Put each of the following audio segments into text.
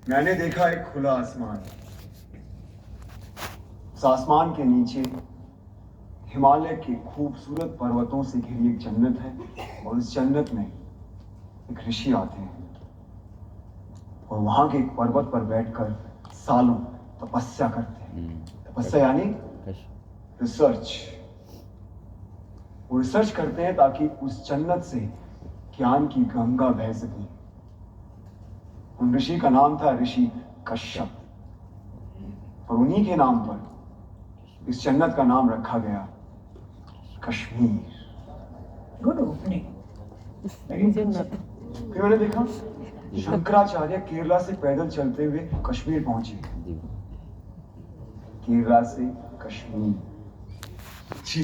मैंने देखा एक खुला आसमान। उस आसमान के नीचे हिमालय के खूबसूरत पर्वतों से घिरी एक जन्नत है और उस जन्नत में एक ऋषि आते हैं और वहां के एक पर्वत पर बैठकर सालों तपस्या करते हैं। तपस्या यानी रिसर्च। वो रिसर्च करते हैं ताकि उस जन्नत से ज्ञान की गंगा बह सके। उन ऋषि का नाम था ऋषि कश्यप और उन्हीं के नाम पर इस जन्नत का नाम रखा गया कश्मीर। Good opening. फिर मैंने देखा शंकराचार्य केरला से पैदल चलते हुए कश्मीर पहुंचे। केरला से कश्मीर जी।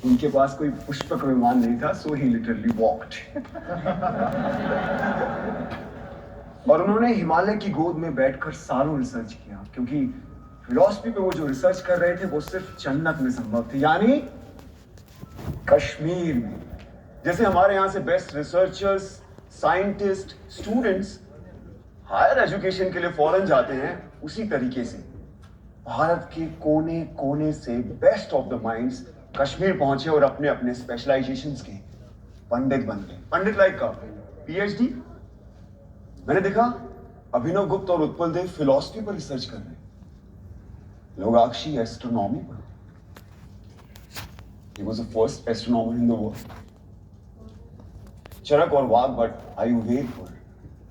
उनके पास कोई पुष्पक विमान नहीं था, सो ही लिटरली वॉक्ड। और उन्होंने हिमालय की गोद में बैठकर सालों रिसर्च किया, क्योंकि फिलॉसफी पे वो जो रिसर्च कर रहे थे वो सिर्फ जन्नत में संभव थी, यानी कश्मीर में। जैसे हमारे यहां से best researchers, scientist, students higher education के लिए फॉरेन जाते हैं, उसी तरीके से भारत के कोने कोने से best of the minds Kashmir पहुंचे और अपने अपने स्पेशलाइजेशंस के पंडित बन गए। पंडित लाइक का पीएचडी। मैंने देखा अभिनव गुप्त और उत्पल देव फिलॉसफी पर रिसर्च कर रहे हैं, लोगाक्षी एस्ट्रोनॉमी पर। He was the first astronomer in the world. Charaka और वाग्भट आयुर्वेद पर,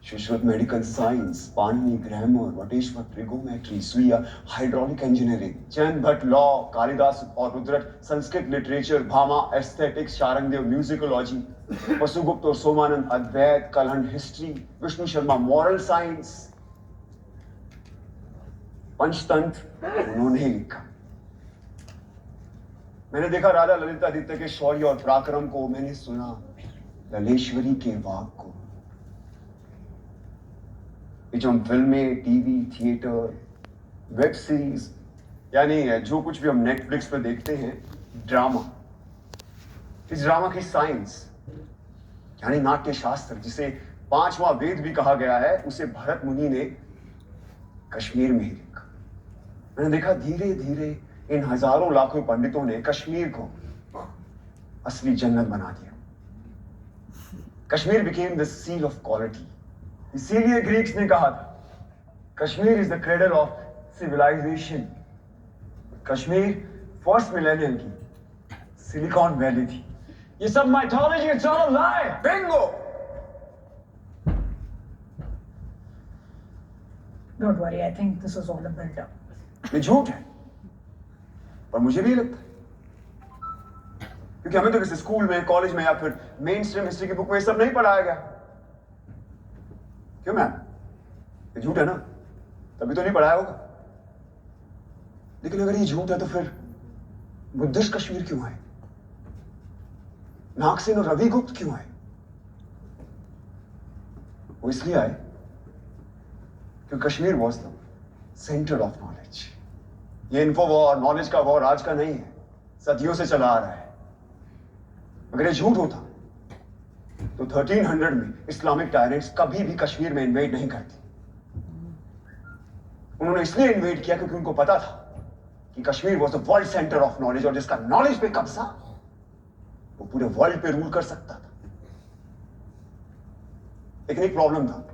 Sushruta medical science, Panini grammar, Vateshvara trigonometry, Surya hydraulic engineering, Jain Bhatt law, Kalidasa और Rudrata Sanskrit literature, Bhama aesthetics, Sharngadeva musicology, Vasugupta और Somananda Advaita, Kalhana history, Vishnu Sharma moral science, Panchatantra उन्होंने ही लिखा। मैंने देखा राजा ललितादित्य के शौर्य और पराक्रम को, मैंने सुना ललेश्वरी के वाक को। ये जो हम फिल्में, टीवी, थिएटर, वेब सीरीज, यानी जो कुछ भी हम नेटफ्लिक्स पर देखते हैं, ड्रामा, इस ड्रामा की साइंस यानी नाट्य शास्त्र, जिसे पांचवा वेद भी कहा गया है, उसे भरत मुनि ने कश्मीर में ही लिखा। मैंने देखा धीरे धीरे इन हजारों लाखों पंडितों ने कश्मीर को असली जन्नत बना दिया। Kashmir became the seal of quality. इसीलिए ग्रीक्स ने कहा था Kashmir is the cradle of civilisation. Kashmir first millennium की सिलिकॉन वैली थी। ये सब mythology, it's all a lie. Bingo. Don't worry, I think this is all a build-up. ये झूठ है, और मुझे भी लगता है, क्योंकि हमें तो किसी स्कूल में, कॉलेज में या फिर मेन स्ट्रीम हिस्ट्री की बुक में ये सब नहीं पढ़ाया गया। क्यों मैम? ये झूठ है ना, तभी तो नहीं पढ़ाया होगा। लेकिन अगर ये झूठ है तो फिर बुद्धिस्ट कश्मीर क्यों आए? नागसेन और रविगुप्त क्यों आए? वो इसलिए आए क्योंकि Kashmir was the centre of knowledge. ये इन्फो वॉर, नॉलेज का वॉर आज का नहीं है, सदियों से चला आ रहा है। अगर ये झूठ होता तो 1300 में इस्लामिक टायरेंट्स कभी भी कश्मीर में इन्वेड नहीं करते। उन्होंने इसलिए इन्वेड किया क्योंकि उनको पता था कि Kashmir was the world centre of knowledge, और जिसका नॉलेज पे कब्जा वो पूरे वर्ल्ड पे रूल कर सकता था। लेकिन एक प्रॉब्लम था,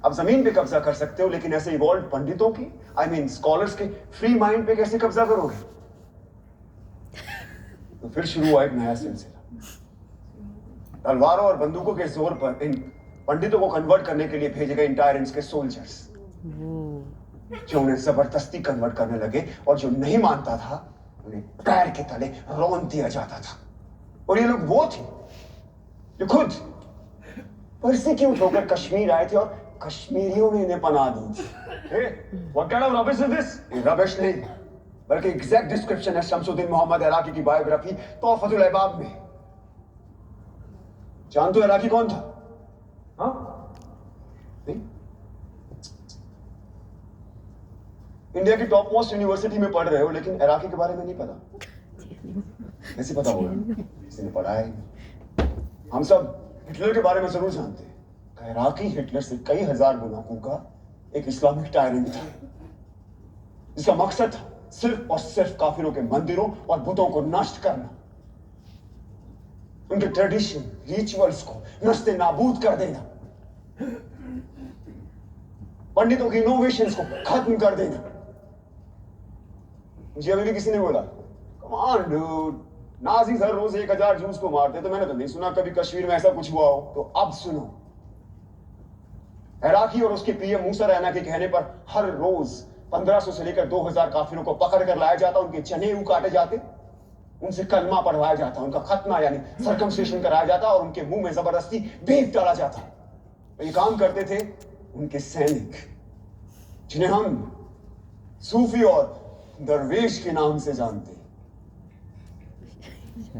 आप जमीन पे कब्जा कर सकते हो, लेकिन ऐसे इवॉल्व पंडितों की, आई मीन स्कॉलर्स के फ्री माइंड पे कैसे कब्जा करोगे? तो फिर शुरू हुआ एक नया सिलसिला। तलवारों और बंदूकों के जोर पर इन पंडितों को कन्वर्ट करने के लिए भेजे गए इन टायरेंट्स के सोल्जर्स, जो उन्हें जबरदस्ती कन्वर्ट करने लगे, और जो नहीं मानता था उन्हें पैर के तले रौंद दिया जाता था। और ये लोग वो थे जो खुद परसिक्यूट होकर कश्मीर आए थे और कश्मीरियों ने इन्हें पनाह दी थी। What kind of rubbish is this? ये रबिश नहीं, बल्कि एग्जैक्ट डिस्क्रिप्शन है शमसुद्दीन मोहम्मद इराकी की बायोग्राफी तोहफतुल अहबाब में। जानते हो इराकी कौन था? हाँ? नहीं? इंडिया की टॉप मोस्ट यूनिवर्सिटी में पढ़ रहे हो, लेकिन इराकी के बारे में नहीं पता। कैसे पता होगा? किसी ने पढ़ा है। हम सब हिटलर के बारे में जरूर जानते हैं, इराकी हिटलर से कई हजार गुना का एक इस्लामिक टायरेंट था जिसका मकसद था सिर्फ और सिर्फ काफिरों के मंदिरों और बुतों को नष्ट करना, उनके ट्रेडिशन रिचुअल्स को नस्ते नाबूद कर देना, पंडितों की इनोवेशंस को खत्म कर देना। मुझे अभी भी किसी ने बोला, कम ऑन डूड, नाजीज हर रोज 1000 जूस को मारते, तो मैंने तो नहीं सुना कभी कश्मीर में ऐसा कुछ हुआ हो। तो अब सुनो, इराकी और उसके पीएम मूसा रैना के कहने पर हर रोज 1500 से लेकर 2000 काफिरों को पकड़ कर लाया जाता, उनके जनेऊ काटे जाते, उनसे कलमा पढ़वाया जाता, उनका खतना यानी सर्कमसिशन कराया जाता और उनके मुंह में जबरदस्ती बेत डाला जाता। ये काम करते थे उनके सैनिक, जिन्हें हम सूफी और दरवेश के नाम से जानते हैं।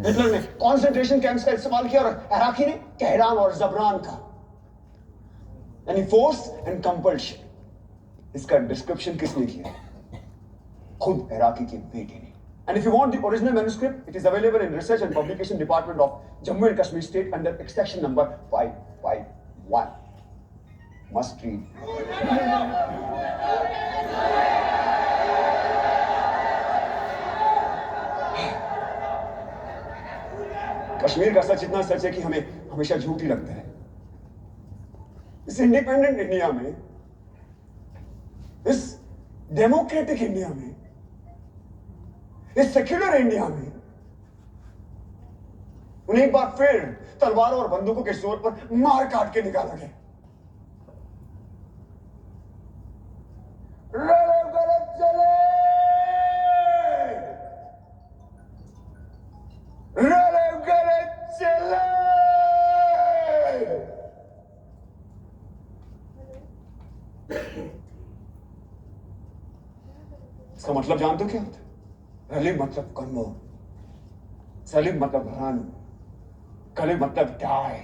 हिटलर ने कॉन्सेंट्रेशन कैंप्स का इस्तेमाल किया और इराकी ने कहरान और जबरान का, यानी फोर्स एंड कंपल्शन। इसका डिस्क्रिप्शन किसने किया? खुद इराकी के बेटे ने। And if you want the original manuscript, it is available in Research and Publication Department of Jammu and Kashmir State under extraction number 551. Must read. Kashmir का सच इतना सच है कि हमें हमेशा झूठ ही लगता है। इस इंडिपेंडेंट इंडिया में, इस डेमोक्रेटिक इंडिया में, इस सेक्युलर इंडिया में उन्हें एक बार फिर तलवारों और बंदूकों के जोर पर मार काट के निकाला गया। गलत चले, गलत चले। इसका मतलब जानते हो क्या होता है? रलीब मतलब कन्वर्ट, सलीब मतलब रन, कलीब मतलब डाई।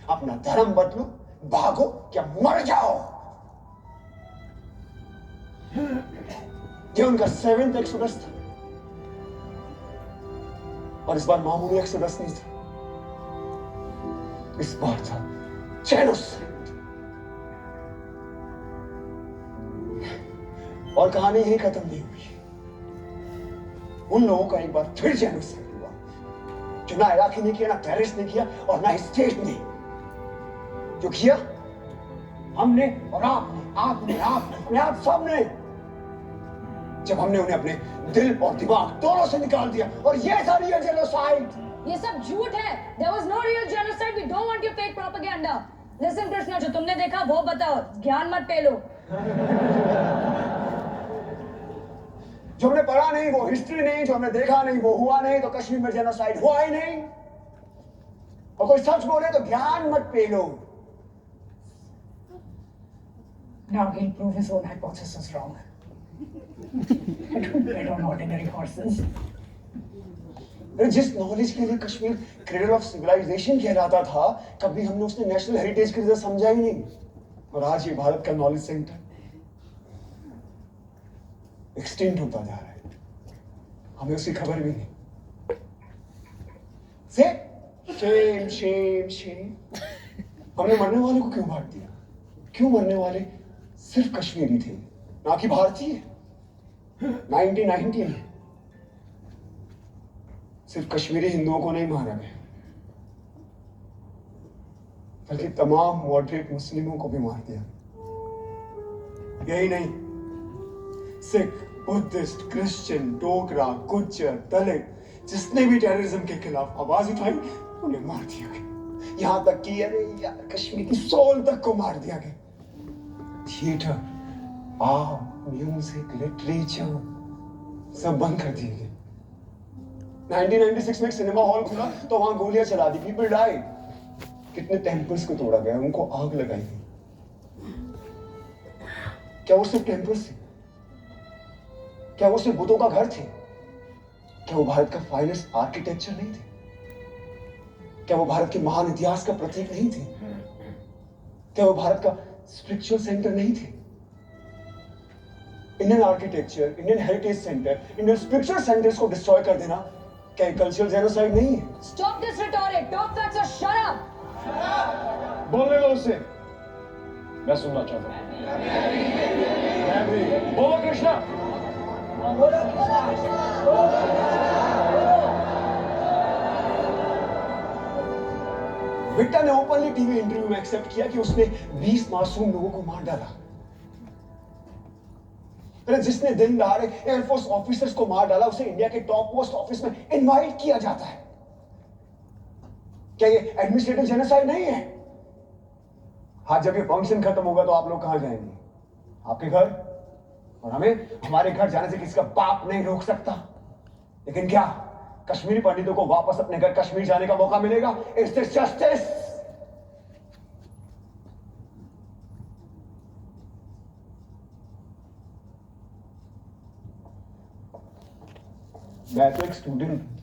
अपना धर्म बदलो, भागो क्या मर जाओ। ये उनका 7th एक्सोडस था और इस बार मामूली एक्सोडस नहीं था, इस बार था जेनोसाइड। और कहानी यही खत्म नहीं हुई। उन लोगों का एक बार फिर जेनोसाइड हुआ, जो ना इराकी ने किया, ना टेररिस्ट ने किया और ना स्टेट ने। जो किया हमने और आपने आप सबने, जब हमने उन्हें अपने दिल और दिमाग दोनों से निकाल दिया। और ये था रियल जेनोसाइड। ये सब झूठ है। There was no real genocide. We don't want your fake propaganda. Listen Krishna, जो तुमने देखा वो बताओ, ज्ञान मत पेलो। जो हमने पढ़ा नहीं वो हिस्ट्री नहीं, जो हमने देखा नहीं वो हुआ नहीं, तो कश्मीर में जेनोसाइड हुआ ही नहीं। और कोई सच बोले तो ज्ञान मत पेलो। Now he'll prove his own hypothesis wrong. I don't bet on ordinary horses. जिस नॉलेज के लिए कश्मीर क्रेडल ऑफ सिविलाइजेशन कहलाता था, कभी हमने उसने नेशनल हेरिटेज की तरह समझा ही नहीं। और आज ये भारत का नॉलेज सेंटर एक्सटेंड होता जा रहा है, हमें उसकी खबर भी नहीं। Shem Shem Shem. हमने मरने वाले को क्यों मार दिया? क्यों मरने वाले सिर्फ कश्मीरी थे, ना कि भारतीय? 1990 में सिर्फ कश्मीरी हिंदुओं को नहीं मारा गया, बल्कि तमाम मॉडरेट मुस्लिमों को भी मार दिया। यही नहीं, सिख, बुद्धिस्ट, क्रिश्चियन, डोगरा, गुज्जर, दलित, जिसने भी टेररिज्म के खिलाफ आवाज उठाई उन्हें मार दिया गया। यहां तक कि अरे यार, कश्मीर की सोल तक को मार दिया गया। थिएटर, आर्ट, म्यूजिक, लिटरेचर सब बंद कर दिए गए। 1996 में एक सिनेमा हॉल खुला तो वहां गोलियां चला दी, पीपल डाइड। कितने टेम्पल्स को तोड़ा गया, उनको आग लगाई गई। क्या वो सिर्फ टेम्पल्स थे? क्या वो सिर्फ बुतों का घर थे? क्या वो भारत का फाइनेस्ट आर्किटेक्चर नहीं थे? क्या वो भारत के महान इतिहास का प्रतीक नहीं थे? क्या वो भारत का स्पिरिचुअल सेंटर नहीं थे? Indian architecture, Indian heritage centre, Indian spiritual centres को डिस्ट्रॉय कर देना क्या एक कल्चरल जेनोसाइड नहीं है? Stop this rhetoric. Talk facts or shut up. बोलने दो उसे। मैं सुनना चाहता हूँ। मैं भी। बोलो कृष्णा। विक्टर ने ओपनली टीवी इंटरव्यू में एक्सेप्ट किया कि उसने 20 मासूम लोगों को मार डाला। फिर जिसने दिन दहाड़े एयरफोर्स ऑफिसर्स को मार डाला उसे इंडिया के टॉप पोस्ट ऑफिस में इनवाइट किया जाता है। क्या ये एडमिनिस्ट्रेटिव जेनोसाइड नहीं है? हाँ, जब ये फंक्शन खत्म होगा तो आप लोग कहां जाएंगे? आपके घर। और हमें हमारे घर जाने से किसी का बाप नहीं रोक सकता। लेकिन क्या कश्मीरी पंडितों को वापस अपने घर कश्मीर जाने का मौका मिलेगा? Is this justice? मैं तो एक स्टूडेंट